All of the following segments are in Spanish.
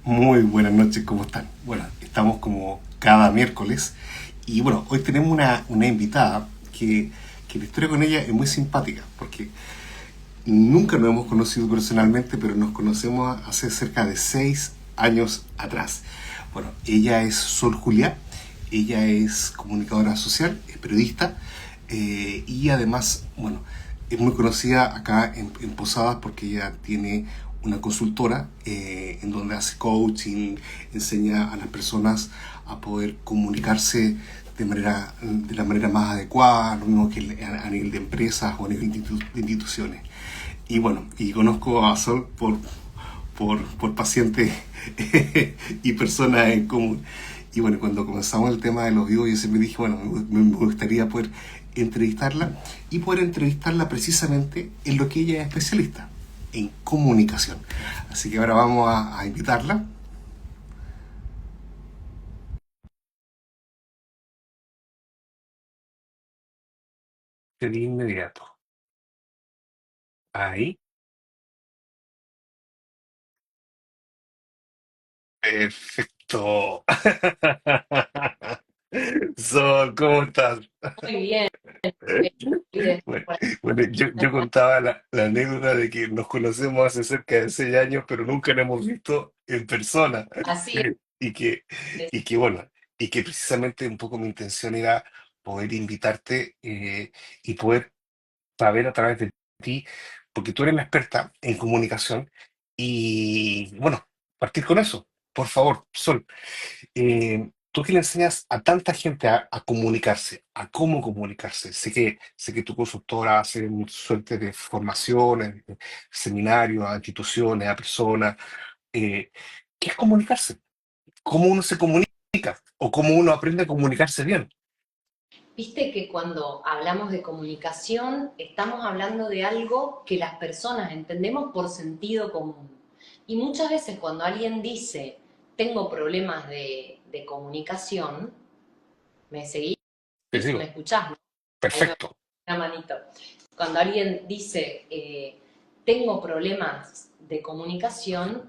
Muy buenas noches, ¿cómo están? Bueno, estamos como cada miércoles y bueno, hoy tenemos una invitada que la historia con ella es muy simpática porque nunca nos hemos conocido personalmente, pero nos conocemos hace cerca de 6 años atrás. Bueno, ella es Sol Julia, ella es comunicadora social, es periodista y además, bueno, es muy conocida acá en Posadas porque ella tiene una consultora en donde hace coaching, enseña a las personas a poder comunicarse de la manera más adecuada, lo mismo que a nivel de empresas o a nivel de instituciones. Y bueno, y conozco a Sol por pacientes y personas en común. Y bueno, cuando comenzamos el tema de los vivos, yo siempre dije, bueno, me gustaría poder entrevistarla y poder entrevistarla precisamente en lo que ella es especialista, en comunicación. Así que ahora vamos a invitarla. De inmediato. Ahí. Perfecto. Sol, ¿cómo estás? Muy bien, Felipe. Bueno, Bueno, bueno, yo contaba la anécdota de que nos conocemos hace cerca de 6 años, pero nunca nos hemos visto en persona. así Y que, es. y que bueno, y que precisamente un poco mi intención era poder invitarte y poder saber a través de ti, porque tú eres la experta en comunicación, y bueno, partir con eso. Por favor, Sol, tú que le enseñas a tanta gente a comunicarse, a cómo comunicarse. Sé que tu consultora hace una suerte de formaciones, de seminarios a instituciones, a personas. eh, ¿Qué es comunicarse? ¿Cómo uno se comunica? ¿O cómo uno aprende a comunicarse bien? Viste que cuando hablamos de comunicación estamos hablando de algo que las personas entendemos por sentido común. Y muchas veces cuando alguien dice, tengo problemas de comunicación, ¿me seguís? Te ¿Me digo, escuchás? Ahí me perfecto. una manito. Cuando alguien dice, tengo problemas de comunicación,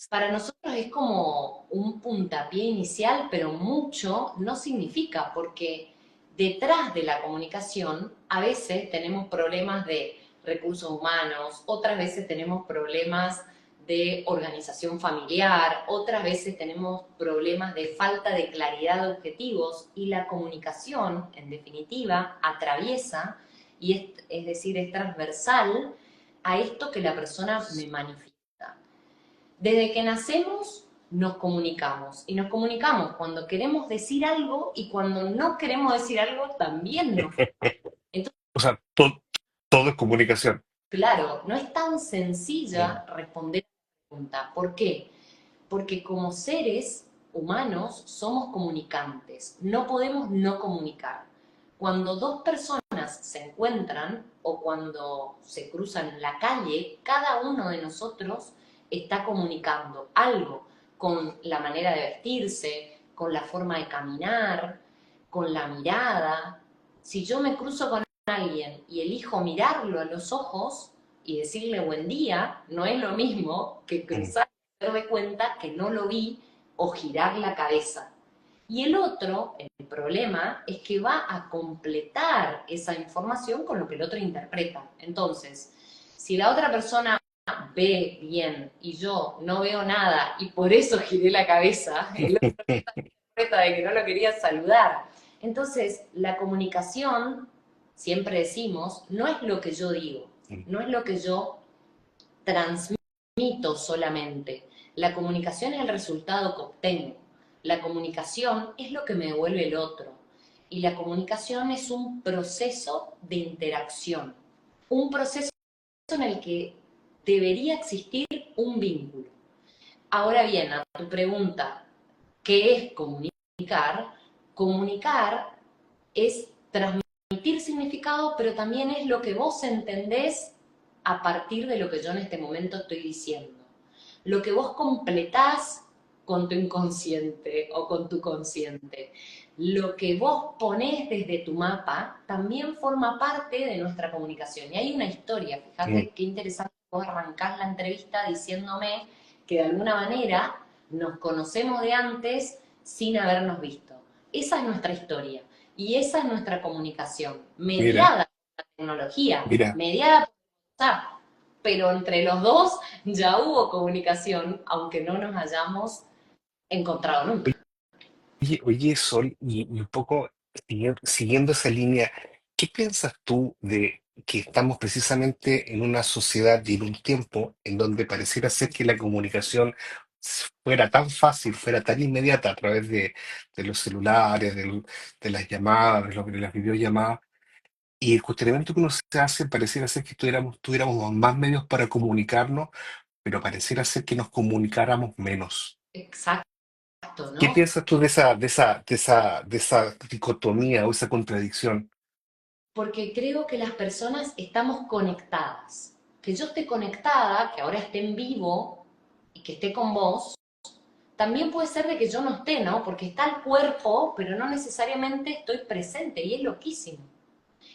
para nosotros es como un puntapié inicial, pero mucho no significa, porque detrás de la comunicación a veces tenemos problemas de recursos humanos, otras veces tenemos problemas de organización familiar, otras veces tenemos problemas de falta de claridad de objetivos y la comunicación, en definitiva, atraviesa y es decir, es transversal a esto que la persona me manifiesta. Desde que nacemos nos comunicamos y nos comunicamos cuando queremos decir algo y cuando no queremos decir algo también nos. Entonces, O sea, todo es comunicación. claro, no es tan Mm. sencilla responder a la pregunta. ¿Por qué? Porque como seres humanos somos comunicantes, no podemos no comunicar. Cuando dos personas se encuentran o cuando se cruzan en la calle, cada uno de nosotros está comunicando algo con la manera de vestirse, con la forma de caminar, con la mirada. Si yo me cruzo con alguien y elijo mirarlo a los ojos y decirle buen día, no es lo mismo que Mm. cruzar y darme cuenta que no lo vi o girar la cabeza. Y el otro, el problema, es que va a completar esa información con lo que el otro interpreta. Entonces, si la otra persona ve bien y yo no veo nada y por eso giré la cabeza, el otro interpreta de que no lo quería saludar. Entonces, la comunicación, siempre decimos, no es lo que yo digo, Mm. no es lo que yo transmito solamente. La comunicación es el resultado que obtengo. La comunicación es lo que me devuelve el otro. Y la comunicación es un proceso de interacción. Un proceso en el que debería existir un vínculo. Ahora bien, a tu pregunta, ¿qué es comunicar? Comunicar es transmitir significado, pero también es lo que vos entendés a partir de lo que yo en este momento estoy diciendo. Lo que vos completás con tu inconsciente o con tu consciente. Lo que vos ponés desde tu mapa también forma parte de nuestra comunicación. Y hay una historia, Mm. fíjate qué interesante, vos arrancás la entrevista diciéndome que de alguna manera nos conocemos de antes sin habernos visto. Esa es nuestra historia y esa es nuestra comunicación, Mira, mediada por la tecnología, mira. mediada por WhatsApp, pero entre los dos ya hubo comunicación, aunque no nos hayamos encontrado nunca. Oye, Sol, y un poco siguiendo esa línea, ¿qué piensas tú de que estamos precisamente en una sociedad y en un tiempo en donde pareciera ser que la comunicación fuera tan fácil, fuera tan inmediata a través de los celulares, de las llamadas, de las videollamadas, y el cuestionamiento que uno se hace pareciera ser que tuviéramos más medios para comunicarnos, pero pareciera ser que nos comunicáramos menos? Exacto, ¿Qué ¿no? piensas tú de esa dicotomía o esa contradicción? Porque creo que las personas estamos conectadas. Que yo esté conectada, que ahora esté en vivo y que esté con vos, también puede ser de que yo no esté, ¿no? Porque está el cuerpo, pero no necesariamente estoy presente y es loquísimo.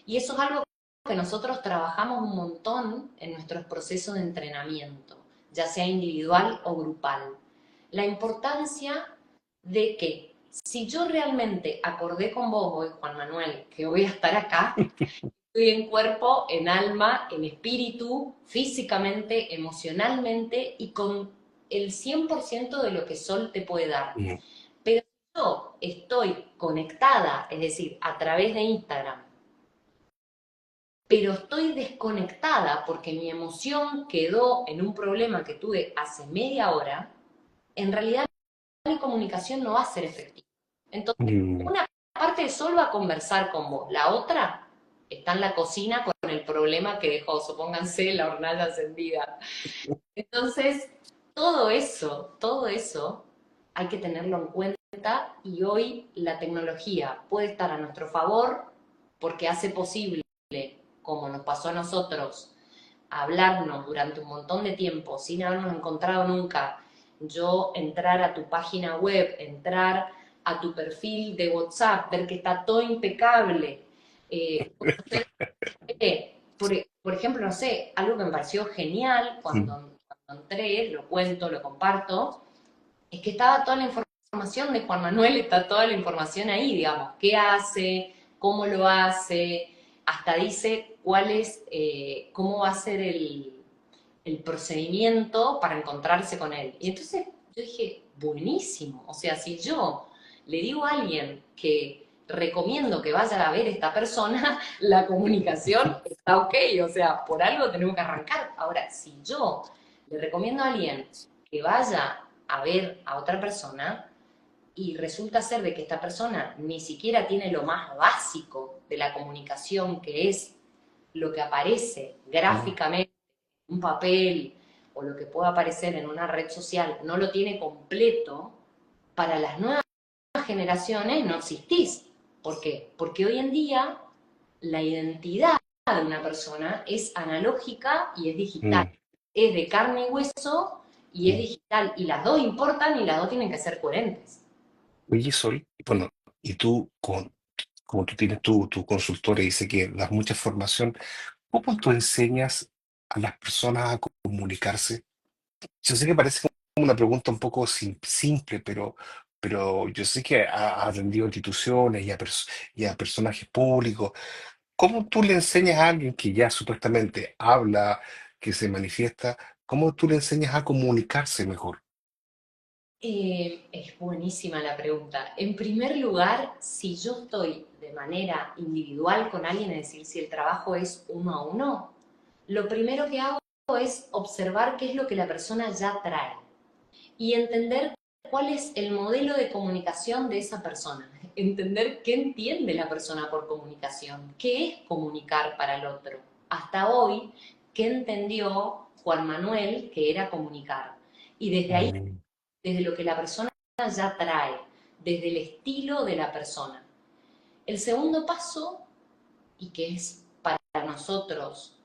Y eso es algo que nosotros trabajamos un montón en nuestros procesos de entrenamiento, ya sea individual o grupal. La importancia de que si yo realmente acordé con vos hoy, Juan Manuel, que voy a estar acá, estoy en cuerpo, en alma, en espíritu, físicamente, emocionalmente y con el 100% de lo que Sol te puede dar. Mm, Pero si yo estoy conectada, es decir, a través de Instagram, pero estoy desconectada porque mi emoción quedó en un problema que tuve hace media hora, en realidad mi comunicación no va a ser efectiva. Entonces, mm, una parte solo va a conversar con vos, la otra está en la cocina con el problema que dejó, supónganse, la hornalla encendida. Entonces, todo eso hay que tenerlo en cuenta y hoy la tecnología puede estar a nuestro favor porque hace posible, como nos pasó a nosotros, hablarnos durante un montón de tiempo sin habernos encontrado nunca, yo entrar a tu página web, entrar a tu perfil de WhatsApp, ver que está todo impecable, conocer, por ejemplo, no sé, algo que me pareció genial mm. cuando entré, lo cuento, lo comparto, es que estaba toda la información de Juan Manuel, está toda la información ahí, digamos, qué hace, cómo lo hace, hasta dice cuál es, cómo va a ser el procedimiento para encontrarse con él. Y entonces yo dije, buenísimo, o sea, si yo le digo a alguien que recomiendo que vaya a ver a esta persona, la comunicación está ok, o sea, por algo tenemos que arrancar. Ahora, si yo le recomiendo a alguien que vaya a ver a otra persona y resulta ser de que esta persona ni siquiera tiene lo más básico de la comunicación, que es lo que aparece Ah, gráficamente en un papel o lo que pueda aparecer en una red social, no lo tiene completo, para las nuevas generaciones no existís. ¿Por qué? Porque hoy en día la identidad de una persona es analógica y es digital. mm, Es de carne y hueso y es mm. digital. Y las dos importan y las dos tienen que ser coherentes. Oye, Sol, bueno, y tú, como tú tienes tu consultora y dice que das mucha formación, ¿cómo tú enseñas a las personas a comunicarse? Yo sé que parece como una pregunta un poco simple, pero yo sé que ha atendido a instituciones y a personajes públicos. ¿Cómo tú le enseñas a alguien que ya supuestamente habla, que se manifiesta, cómo tú le enseñas a comunicarse mejor? Es buenísima la pregunta. En primer lugar, si yo estoy de manera individual con alguien, es decir, si el trabajo es uno a uno, lo primero que hago es observar qué es lo que la persona ya trae y entender cuál es el modelo de comunicación de esa persona. Entender qué entiende la persona por comunicación, qué es comunicar para el otro. Hasta hoy, qué entendió Juan Manuel que era comunicar. Y desde ahí, Mm, desde lo que la persona ya trae, desde el estilo de la persona. El segundo paso, y que es para nosotros,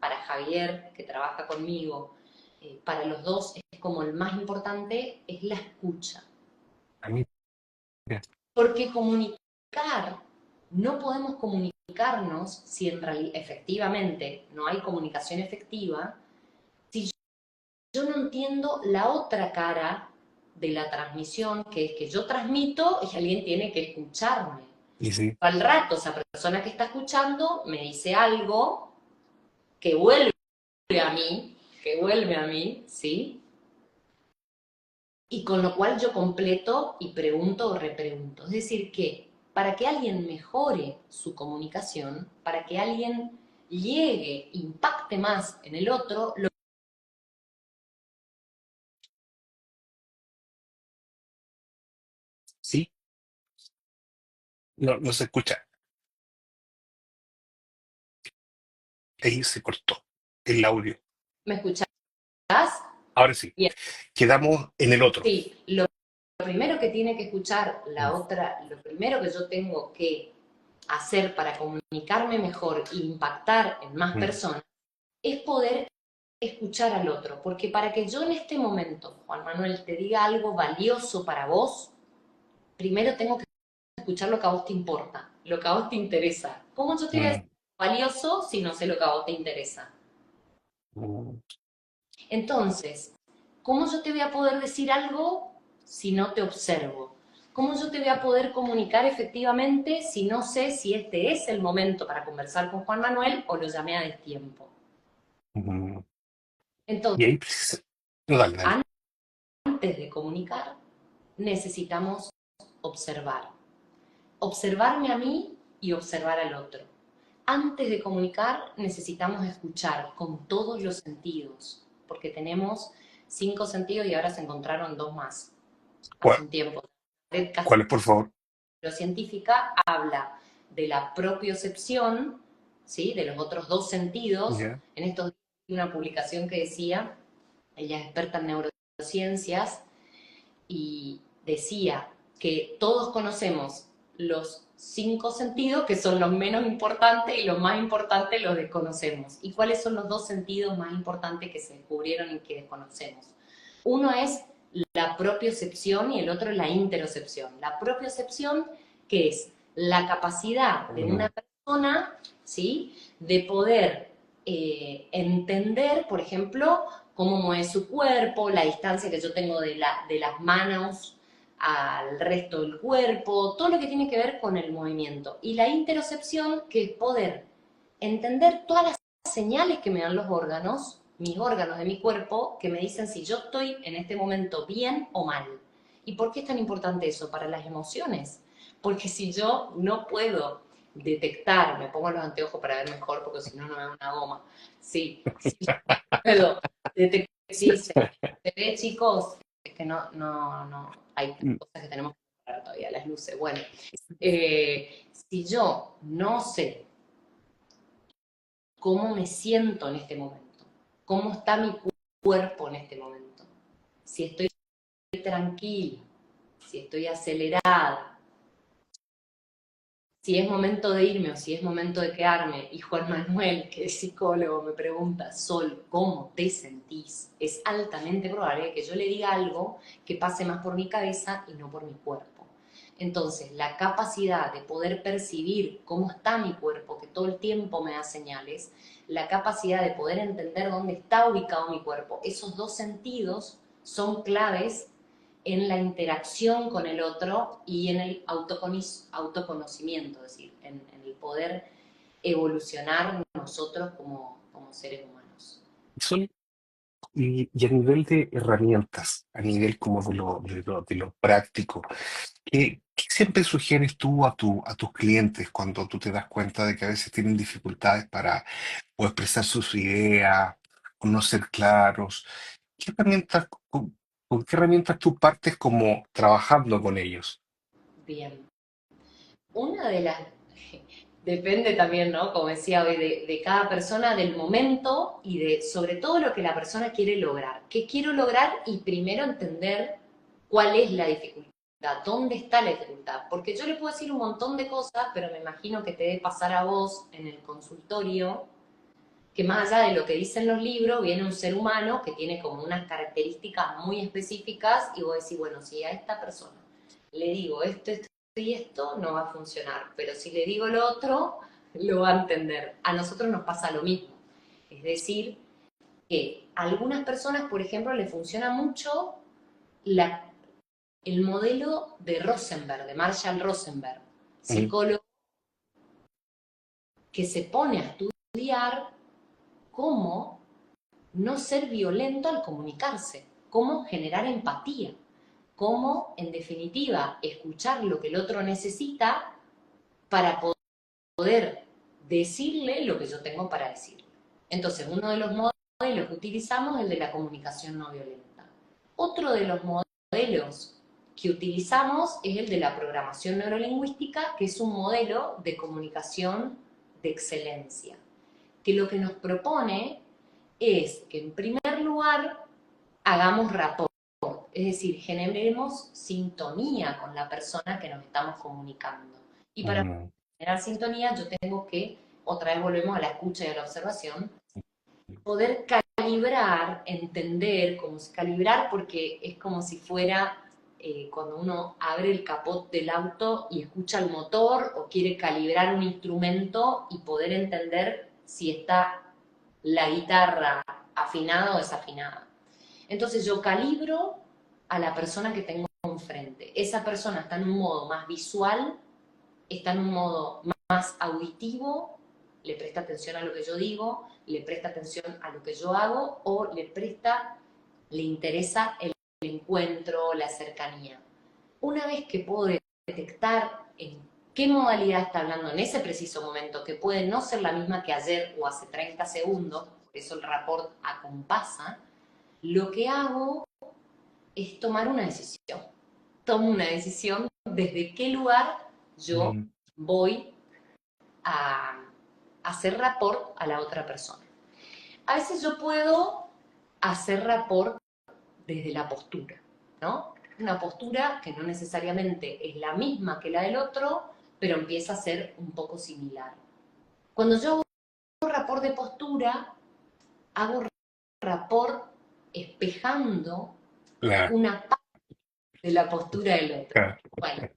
para Javier, que trabaja conmigo, para los dos es como el más importante, es la escucha. a mí, mira, Porque comunicar, no podemos comunicarnos si en realidad efectivamente no hay comunicación efectiva, si yo no entiendo la otra cara de la transmisión, que es que yo transmito y alguien tiene que escucharme. Y sí, Al rato, esa persona que está escuchando me dice algo que vuelve a mí, ¿sí? Y con lo cual yo completo y pregunto o repregunto. Es decir, que para que alguien mejore su comunicación, para que alguien llegue, impacte más en el otro, sí, no, no se escucha. Ahí se cortó el audio. ¿me escuchás? Ahora sí, Bien, quedamos en el otro. sí, lo primero que tiene que escuchar Mm, la otra, lo primero que yo tengo que hacer para comunicarme mejor e impactar en más mm, personas es poder escuchar al otro, porque para que yo en este momento, Juan Manuel, te diga algo valioso para vos, primero tengo que escuchar lo que a vos te importa, lo que a vos te interesa. ¿Cómo yo te voy a decir mm, valioso si no sé lo que a vos te interesa? mm. Entonces, ¿cómo yo te voy a poder decir algo si no te observo? ¿Cómo yo te voy a poder comunicar efectivamente si no sé si este es el momento para conversar con Juan Manuel o lo llamé a destiempo? Mm. Y Entonces, ahí, no, dale, dale. antes de comunicar, necesitamos observar. Observarme a mí y observar al otro. Antes de comunicar, necesitamos escuchar con todos los sentidos, porque tenemos 5 sentidos y ahora se encontraron 2 más, hace ¿Cuál- un tiempo. Casi ¿Cuáles, por favor? la científica habla de la propiocepción, ¿sí? De los otros 2 sentidos. Ya. En estos días vi una publicación que decía, ella es experta en neurociencias, y decía que todos conocemos los 5 sentidos, que son los menos importantes, y los más importantes los desconocemos. ¿Y cuáles son los 2 sentidos más importantes que se descubrieron y que desconocemos? Uno es la propiocepción y el otro es la interocepción. La propiocepción, que es la capacidad de una Mm, persona, ¿sí?, de poder entender, por ejemplo, cómo mueve su cuerpo, la distancia que yo tengo de las manos al resto del cuerpo, todo lo que tiene que ver con el movimiento. Y la interocepción, que es poder entender todas las señales que me dan los órganos, mis órganos de mi cuerpo, que me dicen si yo estoy en este momento bien o mal. ¿Y por qué es tan importante eso? Para las emociones. Porque si yo no puedo detectar, me pongo los anteojos para ver mejor porque si no, no veo una goma. Sí, si yo puedo detectar, sí, se ve, chicos, es que no, hay mm. cosas que tenemos que mejorar todavía, las luces. Bueno, si yo no sé cómo me siento en este momento, cómo está mi cuerpo en este momento, si estoy tranquila, si estoy acelerada, si es momento de irme o si es momento de quedarme. Y Juan Manuel, que es psicólogo, me pregunta, Sol, ¿cómo te sentís? Es altamente probable que yo le diga algo que pase más por mi cabeza y no por mi cuerpo. Entonces, la capacidad de poder percibir cómo está mi cuerpo, que todo el tiempo me da señales, la capacidad de poder entender dónde está ubicado mi cuerpo, esos 2 sentidos son claves en la interacción con el otro y en el autoconocimiento, es decir, en el poder evolucionar nosotros como seres humanos. Son, y a nivel de herramientas, a nivel como de lo práctico, ¿qué siempre sugieres tú a tus clientes cuando tú te das cuenta de que a veces tienen dificultades para o expresar sus ideas o no ser claros? ¿Qué herramientas, con qué herramientas tú partes como trabajando con ellos? Bien. Una de las, depende también, ¿no? Como decía hoy, de cada persona, del momento y de sobre todo lo que la persona quiere lograr. ¿Qué quiero lograr? Y primero entender cuál es la dificultad, dónde está la dificultad. Porque yo le puedo decir un montón de cosas, pero me imagino que te debe pasar a vos en el consultorio, que más allá de lo que dicen los libros, viene un ser humano que tiene como unas características muy específicas y vos decís, bueno, si a esta persona le digo esto y esto, no va a funcionar, pero si le digo lo otro, lo va a entender. A nosotros nos pasa lo mismo. Es decir, que a algunas personas, por ejemplo, les funciona mucho la, el modelo de Rosenberg, de Marshall Rosenberg, Mm, psicólogo que se pone a estudiar cómo no ser violento al comunicarse, cómo generar empatía, cómo, en definitiva, escuchar lo que el otro necesita para poder decirle lo que yo tengo para decirle. Entonces, uno de los modelos que utilizamos es el de la comunicación no violenta. Otro de los modelos que utilizamos es el de la programación neurolingüística, que es un modelo de comunicación de excelencia, que lo que nos propone es que en primer lugar hagamos rapport, es decir, generemos sintonía con la persona que nos estamos comunicando. Y para mm, generar sintonía yo tengo que, otra vez volvemos a la escucha y a la observación, poder calibrar, entender, cómo se calibrar, porque es como si fuera cuando uno abre el capot del auto y escucha el motor o quiere calibrar un instrumento y poder entender si está la guitarra afinada o desafinada. Entonces yo calibro a la persona que tengo enfrente. Esa persona está en un modo más visual, está en un modo más auditivo, le presta atención a lo que yo digo, le presta atención a lo que yo hago o le interesa el encuentro, la cercanía. Una vez que puedo detectar en qué modalidad está hablando en ese preciso momento, que puede no ser la misma que ayer o hace 30 segundos, por eso el rapport acompasa, lo que hago es tomar una decisión. Tomo una decisión desde qué lugar yo mm. voy a hacer rapport a la otra persona. A veces yo puedo hacer rapport desde la postura, ¿no? Una postura que no necesariamente es la misma que la del otro, pero empieza a ser un poco similar. Cuando yo hago rapport de postura, hago rapport espejando Claro, una parte de la postura del otro. claro. Bueno,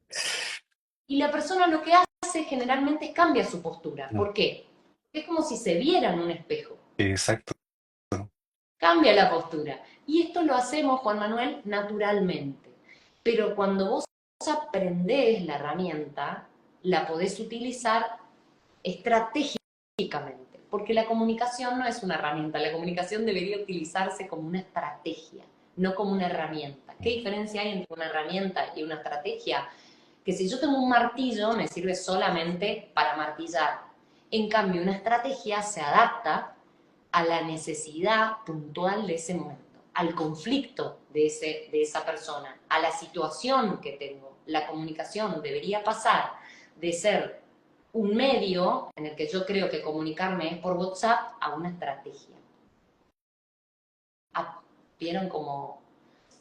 y la persona lo que hace generalmente es cambia su postura. Mm, ¿Por qué? Es como si se viera en un espejo. exacto. Cambia la postura. Y esto lo hacemos, Juan Manuel, naturalmente. Pero cuando vos aprendés la herramienta, la podés utilizar estratégicamente. Porque la comunicación no es una herramienta, la comunicación debería utilizarse como una estrategia, no como una herramienta. ¿Qué diferencia hay entre una herramienta y una estrategia? Que si yo tengo un martillo, me sirve solamente para martillar. En cambio, una estrategia se adapta a la necesidad puntual de ese momento, al conflicto de esa persona, a la situación que tengo. La comunicación debería pasar de ser un medio en el que yo creo que comunicarme es por WhatsApp a una estrategia. ¿Vieron como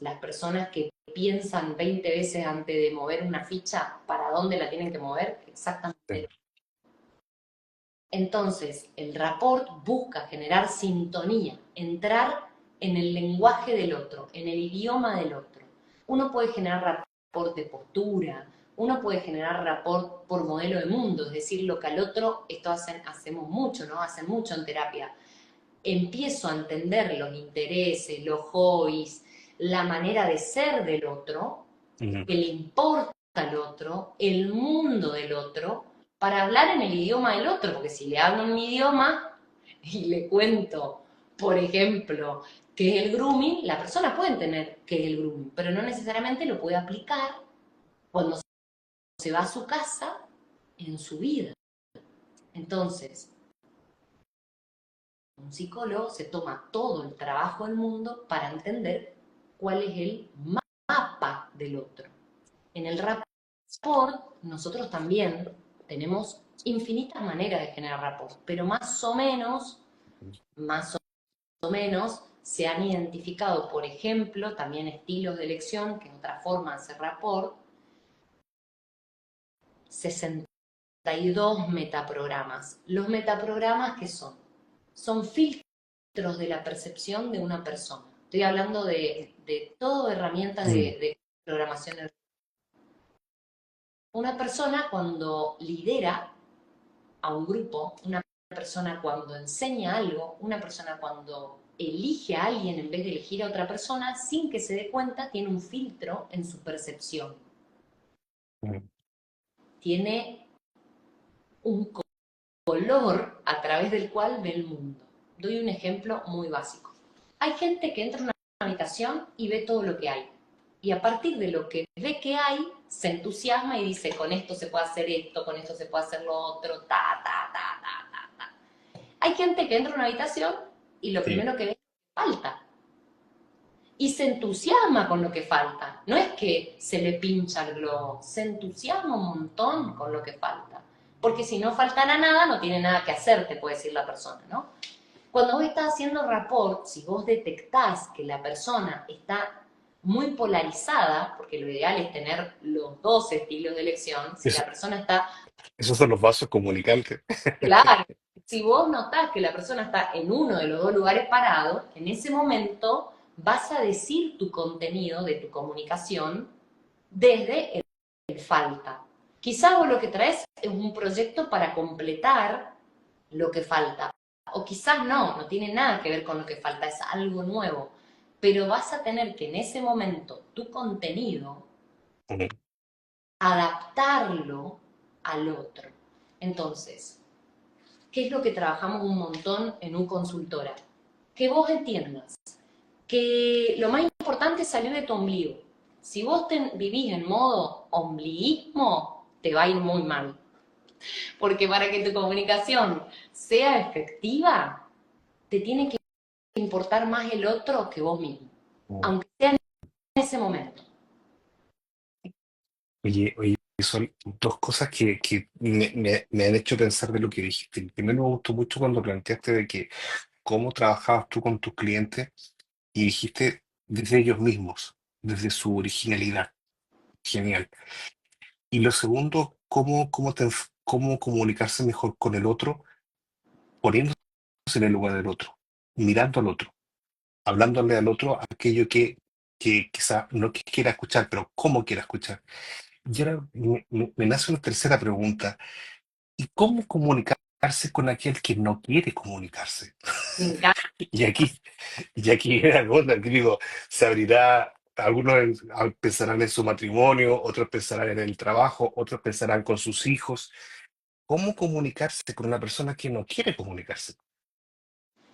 las personas que piensan 20 veces antes de mover una ficha para dónde la tienen que mover? Sí. Exactamente. Entonces, el rapport busca generar sintonía, entrar en el lenguaje del otro, en el idioma del otro. Uno puede generar rapport de postura, uno puede generar rapport por modelo de mundo, es decir, lo que al otro, esto hacemos mucho, ¿no? Hacen mucho en terapia. Empiezo a entender los intereses, los hobbies, la manera de ser del otro, Mm, que le importa al otro, el mundo del otro, para hablar en el idioma del otro, porque si le hablo en mi idioma y le cuento, por ejemplo, qué es el grooming, la persona puede entender qué es el grooming, pero no necesariamente lo puede aplicar cuando se va a su casa en su vida. Entonces, un psicólogo se toma todo el trabajo del mundo para entender cuál es el mapa del otro. En el rapport, nosotros también tenemos infinitas maneras de generar rapport, pero más o menos, se han identificado, por ejemplo, también estilos de elección, que es otra forma de hacer rapport, 62 metaprogramas. Los metaprogramas, ¿qué son? Son filtros de la percepción de una persona. Estoy hablando de todo herramientas mm, de programación. Una persona cuando lidera a un grupo, una persona cuando enseña algo, una persona cuando elige a alguien en vez de elegir a otra persona, sin que se dé cuenta, tiene un filtro en su percepción. Mm. Tiene un color a través del cual ve el mundo. Doy un ejemplo muy básico. Hay gente que entra en una habitación y ve todo lo que hay. Y a partir de lo que ve que hay, se entusiasma y dice, con esto se puede hacer esto, con esto se puede hacer lo otro, ta, ta, ta, ta, ta, ta. Hay gente que entra en una habitación y lo Sí. primero que ve es que falta. Y se entusiasma con lo que falta. No es que se le pincha el globo, se entusiasma un montón con lo que falta. Porque si no faltara nada, no tiene nada que hacer, te puede decir la persona, ¿no? Cuando vos estás haciendo rapport, si vos detectás que la persona está muy polarizada, porque lo ideal es tener los dos estilos de elección, si la Eso- persona está esos son los vasos comunicantes. claro, si vos notás que la persona está en uno de los dos lugares parados, en ese momento vas a decir tu contenido de tu comunicación desde el falta. Quizás vos lo que traes es un proyecto para completar lo que falta. O quizás no tiene nada que ver con lo que falta, es algo nuevo. Pero vas a tener que en ese momento tu contenido Mm. adaptarlo al otro. Entonces, ¿qué es lo que trabajamos un montón en un consultora? Que vos entiendas que lo más importante es salir de tu ombligo. Si vos vivís en modo ombliguismo, te va a ir muy mal. Porque para que tu comunicación sea efectiva, te tiene que importar más el otro que vos mismo, Mm. aunque sea en ese momento. Oye, son dos cosas que me han hecho pensar de lo que dijiste. Primero, me gustó mucho cuando planteaste de que cómo trabajabas tú con tus clientes y dijiste desde ellos mismos, desde su originalidad. Genial. Y lo segundo, cómo comunicarse mejor con el otro, poniéndose en el lugar del otro, mirando al otro, hablándole al otro aquello que quizá no que quiera escuchar, pero cómo quiera escuchar. Y ahora me nace una tercera pregunta. ¿Y cómo comunicarse con aquel que no quiere comunicarse? Me encanta. Y aquí, y aquí viene la cosa, que digo, se abrirá, pensarán en su matrimonio, otros pensarán en el trabajo, otros pensarán con sus hijos. ¿Cómo comunicarse con una persona que no quiere comunicarse?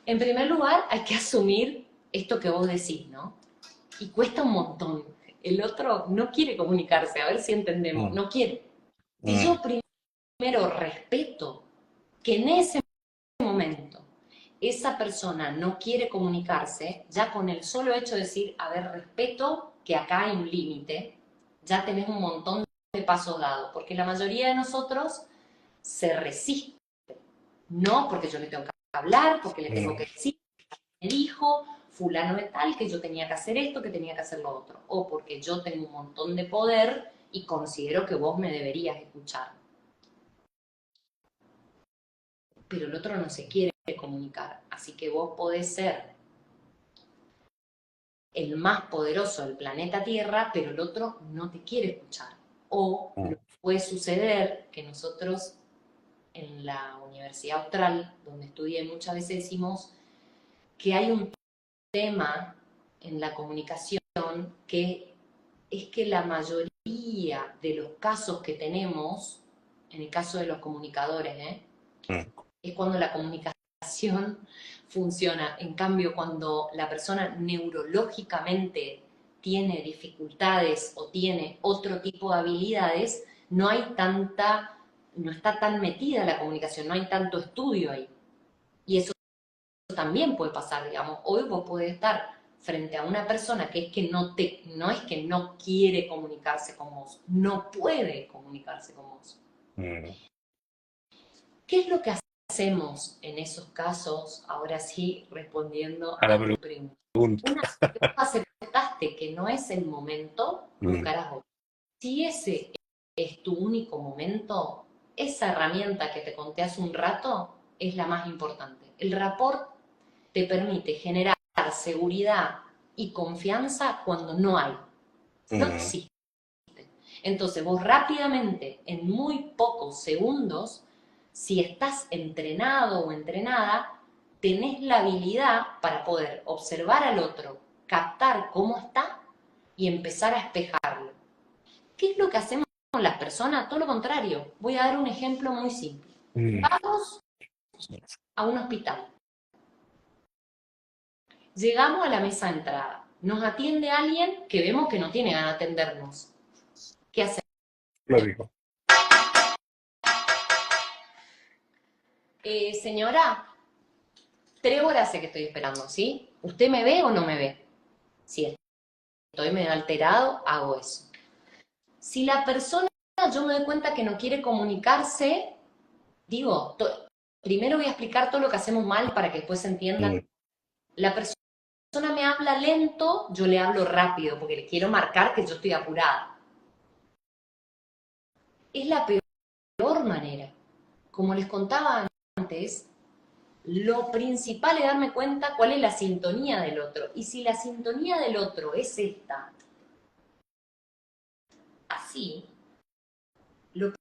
En primer lugar, hay que asumir esto que vos decís, ¿no? Y cuesta un montón. El otro no quiere comunicarse, a ver si entendemos, Mm, no quiere. Si mm, yo primero respeto que en ese momento esa persona no quiere comunicarse, ya con el solo hecho de decir, a ver, respeto que acá hay un límite, ya tenés un montón de pasos dados, porque la mayoría de nosotros se resiste, no porque yo le tengo que hablar, porque le tengo mm. que decir, me dijo fulano de tal que yo tenía que hacer esto, que tenía que hacer lo otro, o porque yo tengo un montón de poder y considero que vos me deberías escuchar. Pero el otro no se quiere comunicar, así que vos podés ser el más poderoso del planeta Tierra, pero el otro no te quiere escuchar. O lo Mm. que puede suceder que nosotros en la Universidad Austral, donde estudié, muchas veces decimos que hay un tema en la comunicación que es que la mayoría de los casos que tenemos, en el caso de los comunicadores, Mm. es cuando la comunicación funciona. En cambio, cuando la persona neurológicamente tiene dificultades o tiene otro tipo de habilidades, no hay tanta, no está tan metida la comunicación, no hay tanto estudio ahí. Y eso también puede pasar, digamos. Hoy vos podés estar frente a una persona que es que no es que no quiere comunicarse con vos, no puede comunicarse con vos. Mm. ¿Qué es lo que hacemos en esos casos? Ahora sí, respondiendo A la a tu pregunta. pregunta. Una vez que vos aceptaste que no es el momento, Mm, buscarás otro. Si ese es tu único momento, esa herramienta que te conté hace un rato es la más importante. El rapport te permite generar seguridad y confianza cuando no hay. No mm, existe. Entonces vos rápidamente, en muy pocos segundos, si estás entrenado o entrenada, tenés la habilidad para poder observar al otro, captar cómo está y empezar a espejarlo. ¿Qué es lo que hacemos con las personas? Todo lo contrario. Voy a dar un ejemplo muy simple. Mm, Vamos a un hospital. Llegamos a la mesa de entrada. Nos atiende alguien que vemos que no tiene ganas de atendernos. ¿Qué hacemos? lógico. Señora, 3 horas hace que estoy esperando, ¿sí? ¿Usted me ve o no me ve? Si estoy medio alterado, hago eso. Si la persona, yo me doy cuenta que no quiere comunicarse, digo, primero voy a explicar todo lo que hacemos mal para que después se entienda. Mm, La persona me habla lento, yo le hablo rápido, porque le quiero marcar que yo estoy apurada. Es la peor manera. Como les contaba antes, lo principal es darme cuenta cuál es la sintonía del otro. Y si la sintonía del otro es esta, así, lo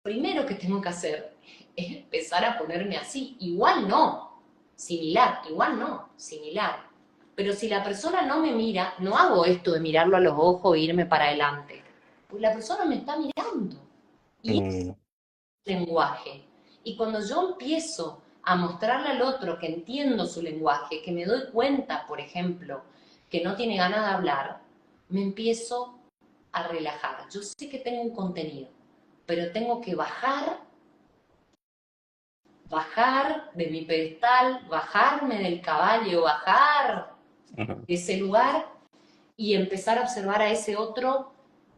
primero que tengo que hacer es empezar a ponerme así. Igual no, similar, igual no, similar. Pero si la persona no me mira, no hago esto de mirarlo a los ojos e irme para adelante. Pues la persona me está mirando. Y mm, lenguaje. Y cuando yo empiezo a mostrarle al otro que entiendo su lenguaje, que me doy cuenta, por ejemplo, que no tiene ganas de hablar, me empiezo a relajar. Yo sé que tengo un contenido, pero tengo que bajar de mi pedestal, bajarme del caballo, bajar mm, de ese lugar y empezar a observar a ese otro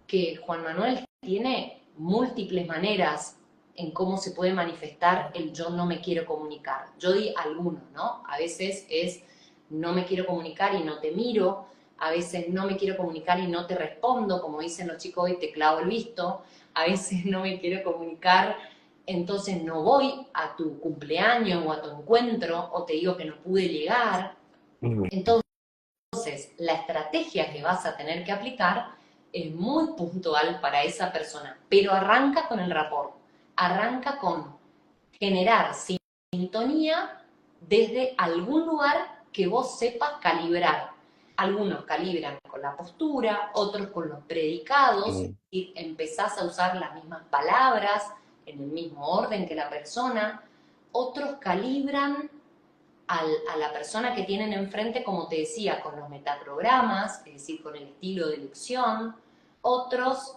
que Juan Manuel tiene múltiples maneras en cómo se puede manifestar el yo no me quiero comunicar. Yo di algunos, ¿no? A veces es no me quiero comunicar y no te miro, a veces no me quiero comunicar y no te respondo, como dicen los chicos hoy, te clavo el visto, a veces no me quiero comunicar, entonces no voy a tu cumpleaños o a tu encuentro, o te digo que no pude llegar. mm. Entonces, la estrategia que vas a tener que aplicar es muy puntual para esa persona, pero arranca con el rapport, arranca con generar sintonía desde algún lugar que vos sepas calibrar. Algunos calibran con la postura, otros con los predicados, Mm, y empezás a usar las mismas palabras en el mismo orden que la persona. Otros calibran a la persona que tienen enfrente, como te decía, con los metaprogramas, es decir, con el estilo de lección. Otros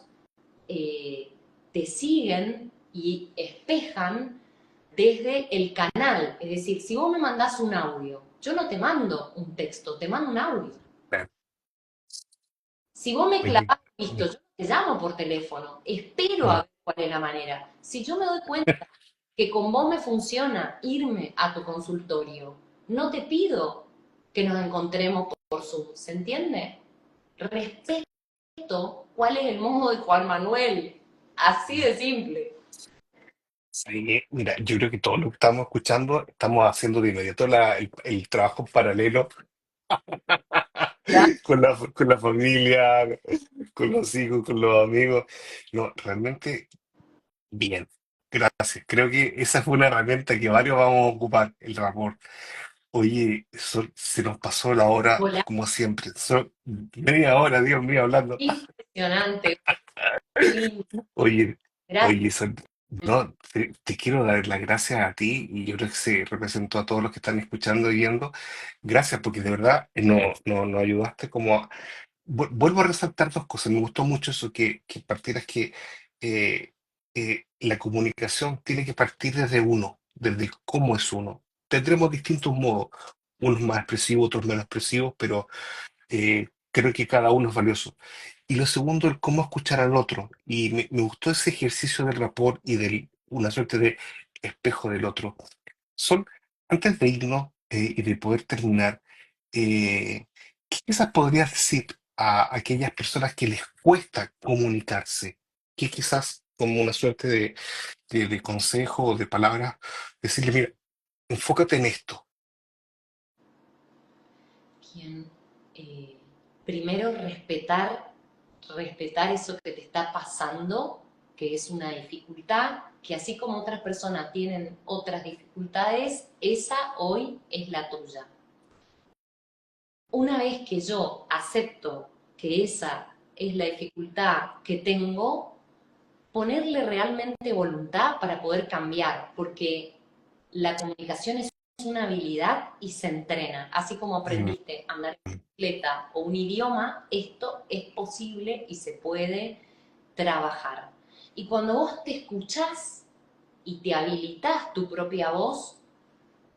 te siguen y espejan desde el canal. Es decir, si vos me mandás un audio, yo no te mando un texto, te mando un audio. Claro. Si vos me Oye, clavas visto, mm, yo no te llamo por teléfono, espero a mm, ver cuál es la manera. Si yo me doy cuenta que con vos me funciona irme a tu consultorio, no te pido que nos encontremos por Zoom, ¿se entiende? Respeto cuál es el modo de Juan Manuel, así de simple. sí, mira, yo creo que todo lo que estamos escuchando, estamos haciendo de inmediato el trabajo paralelo con la familia, con los hijos, con los amigos. No, realmente bien. Gracias. Creo que esa fue una herramienta que varios vamos a ocupar, el rapport. Oye, se nos pasó la hora, Hola, como siempre. Son media hora, Dios mío, hablando. impresionante, qué lindo, Oye, gracias. oye, no, te quiero dar las gracias a ti y yo creo que se representó a todos los que están escuchando y viendo. Gracias, porque de verdad nos ayudaste como vuelvo a resaltar dos cosas. Me gustó mucho eso que partieras que eh, la comunicación tiene que partir desde uno, desde el cómo es uno. Tendremos distintos modos, unos más expresivos, otros menos expresivos, pero creo que cada uno es valioso. Y lo segundo, el cómo escuchar al otro. Y me gustó ese ejercicio del rapport y de una suerte de espejo del otro. Son, antes de irnos y de poder terminar, ¿qué quizás podrías decir a aquellas personas que les cuesta comunicarse? ¿Qué quizás como una suerte de consejo o de palabras, decirle, mira, enfócate en esto? Quien, primero respetar eso que te está pasando, que es una dificultad, que así como otras personas tienen otras dificultades, esa hoy es la tuya. Una vez que yo acepto que esa es la dificultad que tengo, ponerle realmente voluntad para poder cambiar, porque la comunicación es una habilidad y se entrena. Así como Mm, aprendiste a andar en bicicleta o un idioma, esto es posible y se puede trabajar. Y cuando vos te escuchás y te habilitas tu propia voz,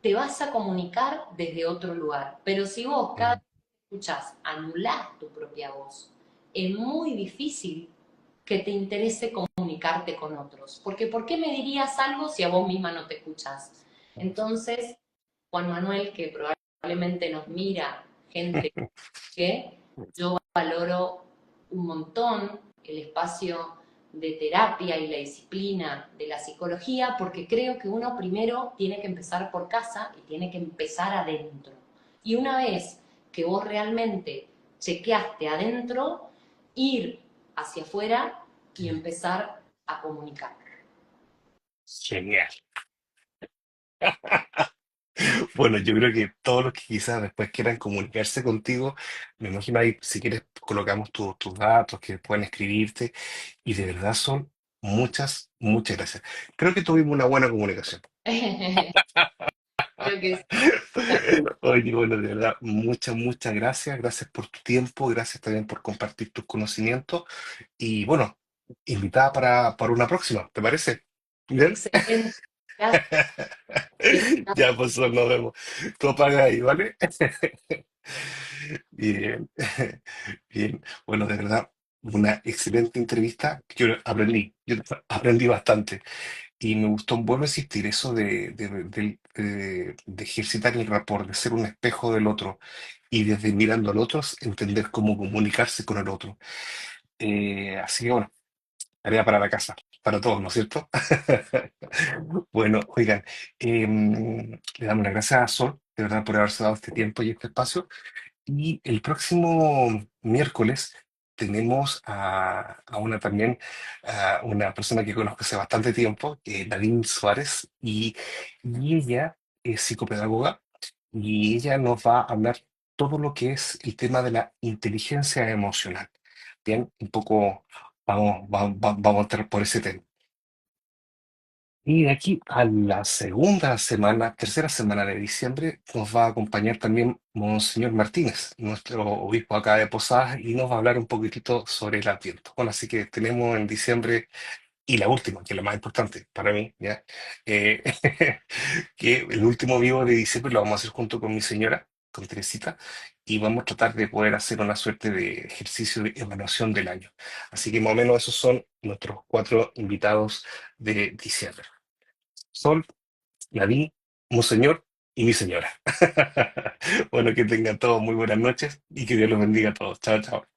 te vas a comunicar desde otro lugar. Pero si vos cada vez mm. que escuchás anulás tu propia voz, es muy difícil que te interese comunicarte con otros. Porque ¿por qué me dirías algo si a vos misma no te escuchás? Entonces, Juan Manuel, que probablemente nos mira gente que yo valoro un montón el espacio de terapia y la disciplina de la psicología, porque creo que uno primero tiene que empezar por casa y tiene que empezar adentro. Y una vez que vos realmente chequeaste adentro, ir hacia afuera y empezar a comunicar. Genial. Bueno, yo creo que todos los que quizás después quieran comunicarse contigo, me imagino ahí, si quieres, colocamos tus datos, que puedan escribirte, y de verdad son muchas, muchas gracias. Creo que tuvimos una buena comunicación. Creo que es Oye, bueno, de verdad, muchas, muchas gracias. Gracias por tu tiempo, gracias también por compartir tus conocimientos. Y bueno, invitada para una próxima, ¿te parece? ¿Bien? excelente. Gracias. Ya, pues nos vemos. Tú apaga ahí, ¿vale? Bien, bien. Bueno, de verdad, una excelente entrevista. Yo aprendí bastante y me gustó, vuelvo a insistir, eso de ejercitar el rapport, de ser un espejo del otro y desde mirando al otro, entender cómo comunicarse con el otro. Así que bueno, tarea para la casa, para todos, ¿no es cierto? Bueno, oigan, le damos las gracias a Sol, de verdad, por haberse dado este tiempo y este espacio. Y el próximo miércoles tenemos a una también, a una persona que conozco hace bastante tiempo, que es Nadine Suárez, y ella es psicopedagoga y ella nos va a hablar todo lo que es el tema de la inteligencia emocional. Bien, un poco vamos a entrar por ese tema. Y de aquí a la segunda semana, tercera semana de diciembre, nos va a acompañar también Monseñor Martínez, nuestro obispo acá de Posadas, y nos va a hablar un poquitito sobre el Adviento. Bueno, así que tenemos en diciembre, y la última, que es la más importante para mí, ¿ya? Eh, que el último vivo de diciembre lo vamos a hacer junto con mi señora, con Teresita, y vamos a tratar de poder hacer una suerte de ejercicio de evaluación del año. Así que más o menos esos son nuestros cuatro invitados de diciembre. Sol, Nadine, Monseñor y mi señora. Bueno, que tengan todos muy buenas noches y que Dios los bendiga a todos. Chao, chao.